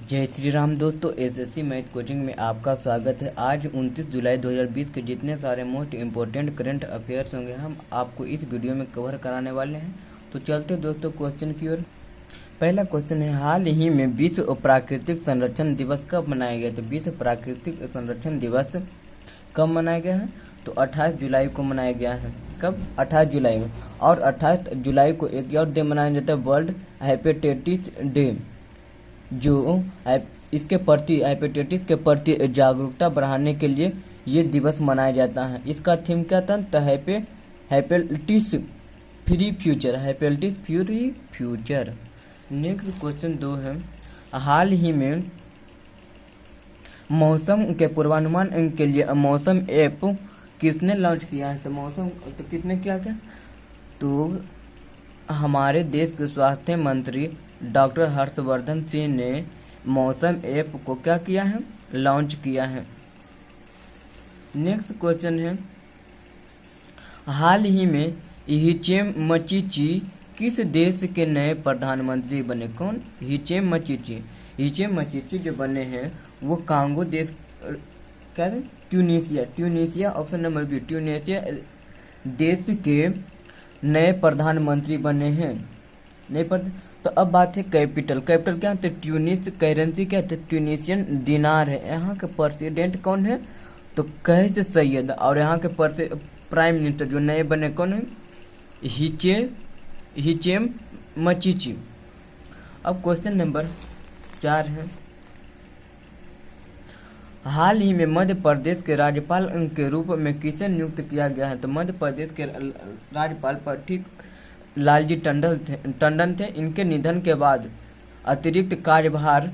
जय श्री राम दोस्तों, SSC math coaching में आपका स्वागत है। आज 29 जुलाई 2020 के जितने सारे मोस्ट इम्पोर्टेंट करंट अफेयर्स होंगे हम आपको इस वीडियो में कवर कराने वाले हैं। तो चलते दोस्तों क्वेश्चन की ओर। पहला क्वेश्चन है, हाल ही में विश्व प्राकृतिक संरक्षण दिवस कब मनाया गया? तो विश्व प्राकृतिक संरक्षण दिवस कब मनाया गया है? तो 28 जुलाई को मनाया गया है। कब? 28 जुलाई को। और 28 जुलाई को एक और डे मनाया जाता है, वर्ल्ड हेपेटाइटिस डे, जो इसके प्रति हेपेटाइटिस के प्रति जागरूकता बढ़ाने के लिए ये दिवस मनाया जाता है। इसका थीम क्या था? तो hepatitis free future, hepatitis free future. Next question 2 है, हाल ही में मौसम के पूर्वानुमान के लिए मौसम ऐप किसने लॉन्च किया है? तो मौसम तो किसने किया क्या? तो हमारे देश के स्वास्थ्य मंत्री डॉक्टर हर्षवर्धन सिंह ने मौसम ऐप को क्या किया है? लॉन्च किया है। नेक्स्ट क्वेश्चन है, हाल ही में हिचेम मचीची किस देश के नए प्रधानमंत्री बने? कौन? हिचेम मचीची। हिचेम मचीची जो बने हैं वो कांगो देश, क्या है? Tunisia option number B, Tunisia देश के नए प्रधानमंत्री बने हैं। तो अब बात है कैपिटल क्या है? तो ट्यूनिस करेंसी क्या है? ट्यूनिशियन दिनार है। यहाँ के प्रेसिडेंट कौन है? तो कैस सैयद। और यहाँ के प्राइम मिनिस्टर जो नए बने कौन है? हिचेम मचीची। अब क्वेश्चन नंबर 4 है, हाल ही में मध्य प्रदेश के राज्यपाल के रूप में किसे नियुक्त किया गया है? तो मध्य प्रदेश के राज्यपाल पर ठीक लालजी टंडन थे। इनके निधन के बाद अतिरिक्त कार्यभार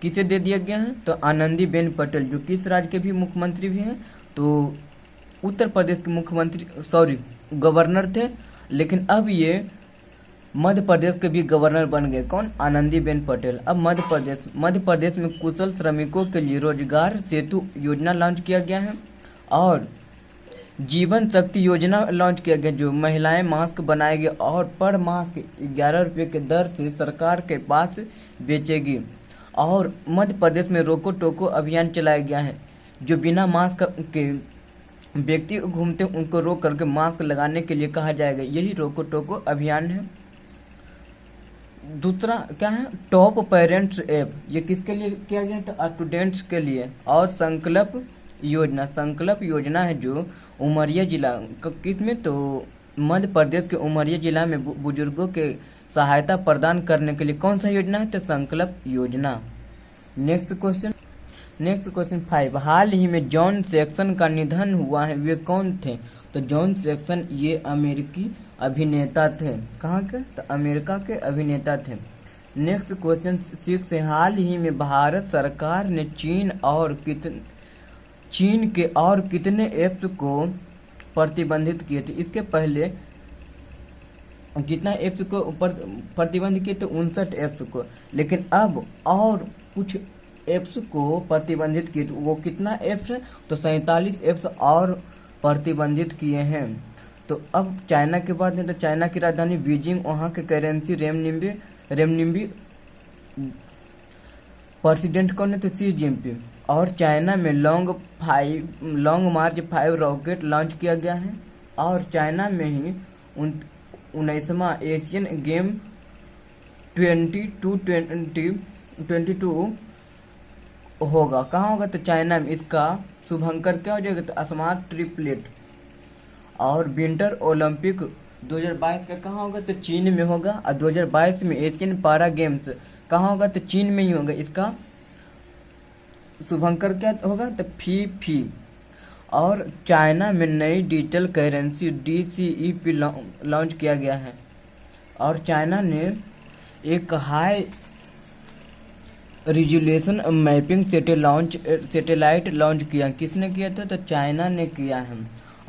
किसे दे दिया गया है? तो आनंदीबेन पटेल, जो किस राज्य के भी मुख्यमंत्री भी हैं, तो उत्तर प्रदेश के मुख्यमंत्री गवर्नर थे, लेकिन अब ये मध्य प्रदेश के भी गवर्नर बन गए। कौन? आनंदीबेन पटेल। अब मध्य प्रदेश में कुशल श्रमिकों के लिए रोजगार सेतु योजना लॉन्च किया गया है और जीवन शक्ति योजना लॉन्च किया गया, जो महिलाएं मास्क बनाएगी और पर मास्क 11 रुपये के दर से सरकार के पास बेचेगी। और मध्य प्रदेश में रोको टोको अभियान चलाया गया है, जो बिना मास्क के व्यक्ति घूमते उनको रोक करके मास्क लगाने के लिए कहा जाएगा। यही रोको टोको अभियान है। दूसरा क्या है? टॉप पेरेंट्स ऐप, ये किसके लिए किया गया? तो स्टूडेंट्स के लिए। और संकल्प योजना है जो उमरिया जिला किस में? तो मध्य प्रदेश के उमरिया जिला में बुजुर्गों के सहायता प्रदान करने के लिए कौन सा योजना है? तो संकल्प योजना। नेक्स्ट क्वेश्चन 5, हाल ही में जॉन सैक्सन का निधन हुआ है, वे कौन थे? तो जॉन सैक्सन ये अमेरिकी अभिनेता थे। कहाँ के? तो अमेरिका के अभिनेता थे। नेक्स्ट क्वेश्चन 6 है, हाल ही में भारत सरकार ने चीन के और कितने ऐप्स को प्रतिबंधित किए थे? इसके पहले कितना ऐप्स को प्रतिबंध किए थे? 59 ऐप्स को, लेकिन अब और कुछ ऐप्स को प्रतिबंधित किए। वो कितना ऐप्स है? तो 47 ऐप्स और प्रतिबंधित किए हैं। तो अब चाइना के बाद है, तो चाइना की राजधानी बीजिंग, वहाँ के करेंसी रेमनिंबी, प्रेसिडेंट कौन है? तो सी जिनपिंग। और चाइना में लॉन्ग मार्च 5 रॉकेट लॉन्च किया गया है। और चाइना में ही 19वां एशियन गेम 2022 होगा। कहाँ होगा? तो चाइना में। इसका शुभंकर क्या हो जाएगा? तो स्मार्ट ट्रिपलेट। और विंटर ओलंपिक 2022 का कहाँ होगा? तो चीन में होगा। और 2022 में एशियन पारा गेम्स कहाँ होगा? तो चीन में ही होगा। इसका शुभंकर क्या होगा? तो फी। और चाइना में नई डिजिटल करेंसी DCEP लॉन्च किया गया है। और चाइना ने एक high resolution mapping satellite launch किया। किसने किया था? तो चाइना ने किया है।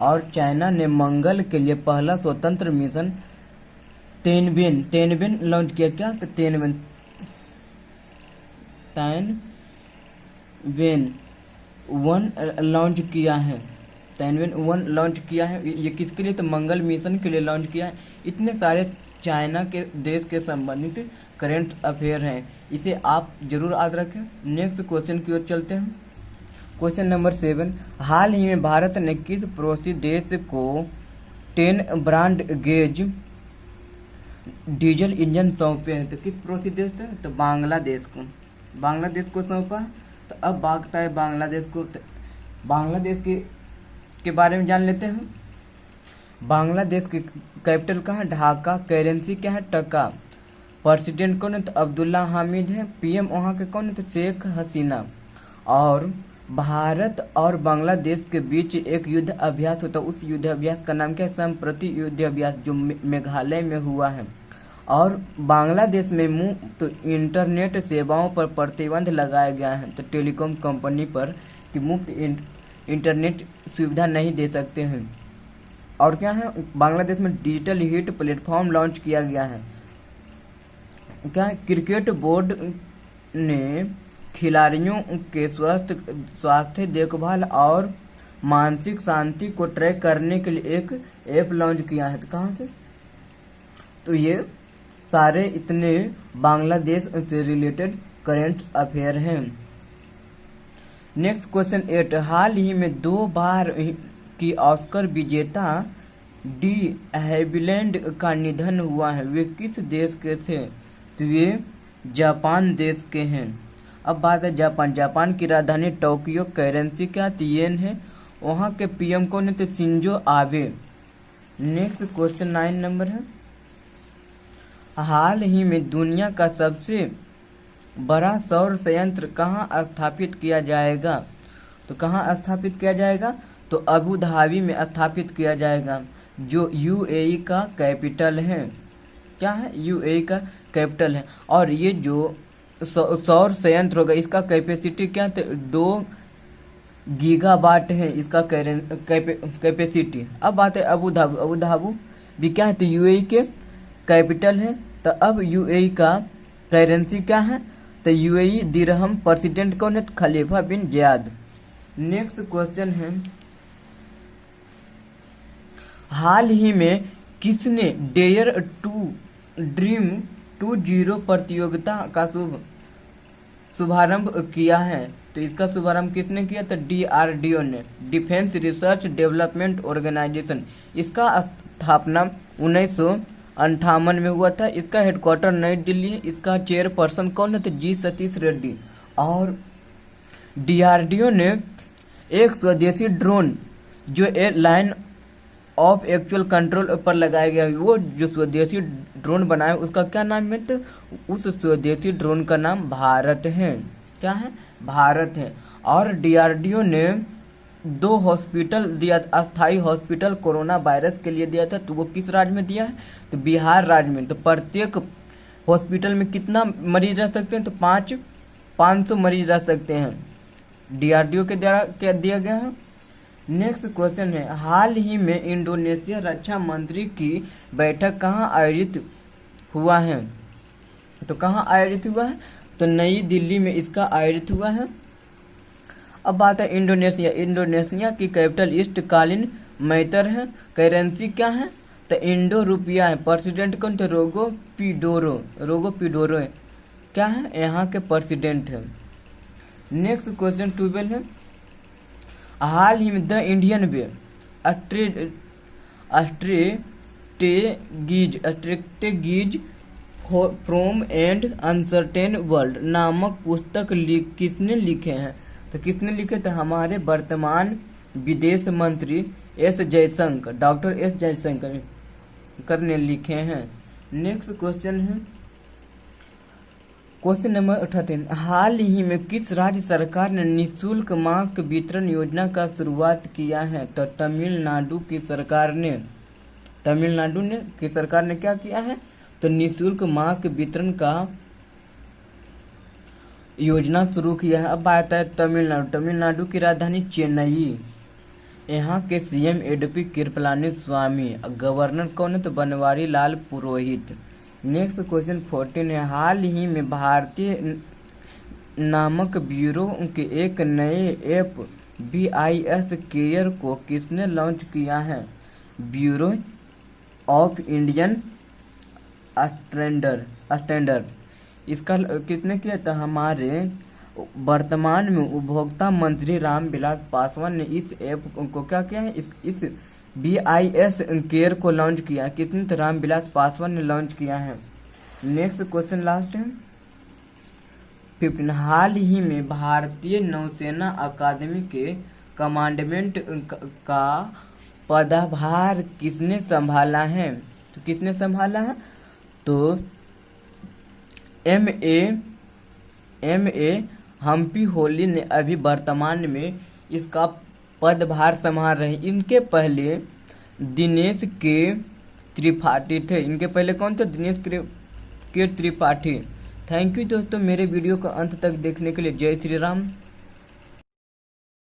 और चाइना ने मंगल के लिए पहला स्वतंत्र मिशन तेनबेन लॉन्च किया। क्या? तो तेनबेन 1 लॉन्च किया है। तेनबेन 1 लॉन्च किया है। ये किसके लिए? तो मंगल मिशन के लिए लॉन्च किया है। इतने सारे चाइना के देश के संबंधित करेंट अफेयर हैं, इसे आप जरूर याद रखें। नेक्स्ट क्वेश्चन की ओर चलते हैं। क्वेश्चन नंबर 7, हाल ही में भारत ने किस पड़ोसी देश को 10 ब्रांड गेज डीजल इंजन सौंपे हैं? तो किस पड़ोसी देश थे? तो बांग्लादेश को सौंपा। तो अब बात है बांग्लादेश को, बांग्लादेश के बारे में जान लेते हैं। बांग्लादेश की कैपिटल कहाँ है? ढाका। करेंसी क्या है? टका। प्रेसिडेंट कौन है? तो अब्दुल्ला हामिद है। पीएम वहाँ के कौन है? तो शेख हसीना। और भारत और बांग्लादेश के बीच एक युद्ध अभ्यास होता है, उस युद्ध अभ्यास का नाम क्या है? संप्रति युद्ध अभ्यास, जो मेघालय में हुआ है। और बांग्लादेश में मुफ्त इंटरनेट सेवाओं पर प्रतिबंध लगाया गया है। तो टेलीकॉम कंपनी पर कि मुफ्त इंटरनेट सुविधा नहीं दे सकते हैं। और क्या है? बांग्लादेश में डिजिटल हिट प्लेटफॉर्म लॉन्च किया गया है। क्या है? क्रिकेट बोर्ड ने खिलाड़ियों के स्वास्थ्य देखभाल और मानसिक शांति को ट्रैक करने के लिए एक ऐप लॉन्च किया है। तो कहाँ से? तो ये सारे इतने बांग्लादेश से रिलेटेड करेंट अफेयर हैं। नेक्स्ट क्वेश्चन 8, हाल ही में 2 बार की ऑस्कर विजेता डी हैविलैंड का निधन हुआ है। वे किस देश के थे? तो वे जापान देश के हैं। अब बात है जापान की राजधानी टोक्यो। करेंसी क्या? येन है। वहाँ के पीएम कौन है? तो Shinzo Abe. Next question 9 number है, हाल ही में दुनिया का सबसे बड़ा सौर संयंत्र कहाँ स्थापित किया जाएगा? तो कहाँ स्थापित किया जाएगा? तो अबू धाबी में स्थापित किया जाएगा, जो यूएई का कैपिटल है। क्या है? यूएई का कैपिटल है। और ये जो सौर संयंत्र होगा, इसका कैपेसिटी क्या है? 2 गीगावाट है इसका कैपेसिटी। अब बात है अबू धाबी भी क्या है? तो यूएई के कैपिटल है। तो अब यूएई का करेंसी क्या है? तो यूएई दिरहम। प्रेसिडेंट कौन है? खलीफा बिन ज़ियाद। नेक्स्ट क्वेश्चन है, हाल ही में किसने डेयर टू ड्रीम 20 प्रतियोगिता का शुभारंभ किया है? तो इसका शुभारंभ किसने किया? तो डीआरडीओ ने, डिफेंस रिसर्च डेवलपमेंट ऑर्गेनाइजेशन। इसका स्थापना 1958 में हुआ था। इसका हेडक्वार्टर नई दिल्ली है। इसका चेयरपर्सन कौन है? तो जी सतीश रेड्डी। और डीआरडीओ ने एक स्वदेशी ड्रोन जो लाइन ऑफ एक्चुअल कंट्रोल पर लगाया गया है, वो जो स्वदेशी ड्रोन बनाया उसका क्या नाम है? तो उस स्वदेशी ड्रोन का नाम भारत है। क्या है? भारत है। और डीआरडीओ ने 2 हॉस्पिटल दिया, अस्थायी हॉस्पिटल कोरोना वायरस के लिए दिया था। तो वो किस राज्य में दिया है? तो बिहार राज्य में। तो प्रत्येक हॉस्पिटल में कितना मरीज रह सकते हैं? तो 500 मरीज रह सकते हैं। डीआरडीओ के द्वारा क्या दिया गया है। नेक्स्ट क्वेश्चन है, हाल ही में इंडोनेशिया रक्षा मंत्री की बैठक कहाँ आयोजित हुआ है? तो कहाँ आयोजित हुआ है? तो नई दिल्ली में इसका आयोजित हुआ है। अब बात है इंडोनेशिया की कैपिटल ईस्ट मैतर है। करेंसी क्या है? तो इंडो रुपया है। प्रेसिडेंट कौन थे? रोगो पिडोरो है। क्या है? यहाँ के प्रेसिडेंट है। नेक्स्ट क्वेश्चन 12 है, हाल ही में the Indian way strategies from and uncertain world नामक पुस्तक किसने लिखे हैं? तो किसने लिखे? तो हमारे वर्तमान विदेश मंत्री डॉक्टर एस जयशंकर ने लिखे हैं। नेक्स्ट क्वेश्चन है, क्वेश्चन नंबर 18, हाल ही में किस राज्य सरकार ने निःशुल्क मास्क वितरण योजना का शुरुआत किया है? तो तमिलनाडु की सरकार ने क्या किया है? तो निःशुल्क मास्क वितरण का योजना शुरू किया है। अब बात है तमिलनाडु की राजधानी चेन्नई। यहाँ के सीएम येडियुरप्पा कृपलानी स्वामी। गवर्नर कौन है? तो बनवारी लाल पुरोहित। नेक्स्ट क्वेश्चन 14 है, हाल ही में भारतीय नामक ब्यूरो के एक नए ऐप BIS केयर को किसने लॉन्च किया है? Bureau of Indian standard. इसका किसने किया था? हमारे वर्तमान में उपभोक्ता मंत्री रामविलास पासवान ने इस ऐप को क्या किया है, इस BIS केयर को लॉन्च किया। किसने? तो रामविलास पासवान ने लॉन्च किया है। नेक्स्ट क्वेश्चन लास्ट है 15। हाल ही में भारतीय नौसेना अकादमी के कमांडमेंट का पदभार किसने संभाला है? तो किसने संभाला है? तो MA हम्पी होली ने अभी वर्तमान में इसका पदभार संभाल रहे। इनके पहले दिनेश के त्रिपाठी थे। इनके पहले कौन थे? दिनेश के त्रिपाठी। थैंक यू दोस्तों मेरे वीडियो को अंत तक देखने के लिए। जय श्री राम।